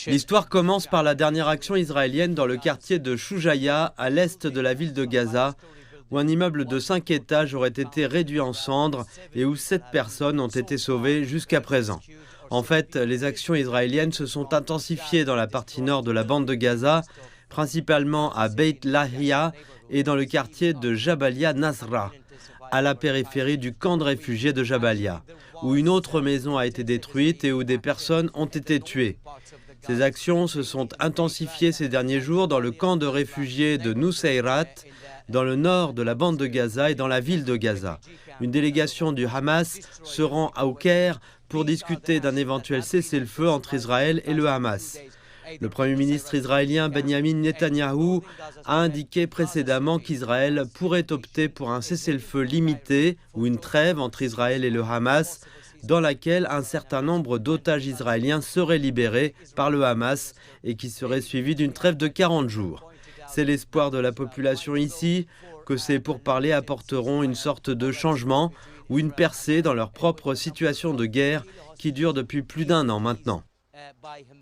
L'histoire commence par la dernière action israélienne dans le quartier de Choujaya, à l'est de la ville de Gaza, où un immeuble de 5 étages aurait été réduit en cendres et où 7 personnes ont été sauvées jusqu'à présent. En fait, les actions israéliennes se sont intensifiées dans la partie nord de la bande de Gaza, principalement à Beit Lahia et dans le quartier de Jabalia Nasra, à la périphérie du camp de réfugiés de Jabalia, où une autre maison a été détruite et où des personnes ont été tuées. Ces actions se sont intensifiées ces derniers jours dans le camp de réfugiés de Nuseirat, dans le nord de la bande de Gaza et dans la ville de Gaza. Une délégation du Hamas se rend au Caire pour discuter d'un éventuel cessez-le-feu entre Israël et le Hamas. Le Premier ministre israélien Benjamin Netanyahou a indiqué précédemment qu'Israël pourrait opter pour un cessez-le-feu limité ou une trêve entre Israël et le Hamas, dans laquelle un certain nombre d'otages israéliens seraient libérés par le Hamas et qui serait suivi d'une trêve de 40 jours. C'est l'espoir de la population ici que ces pourparlers apporteront une sorte de changement ou une percée dans leur propre situation de guerre qui dure depuis plus d'1 an maintenant.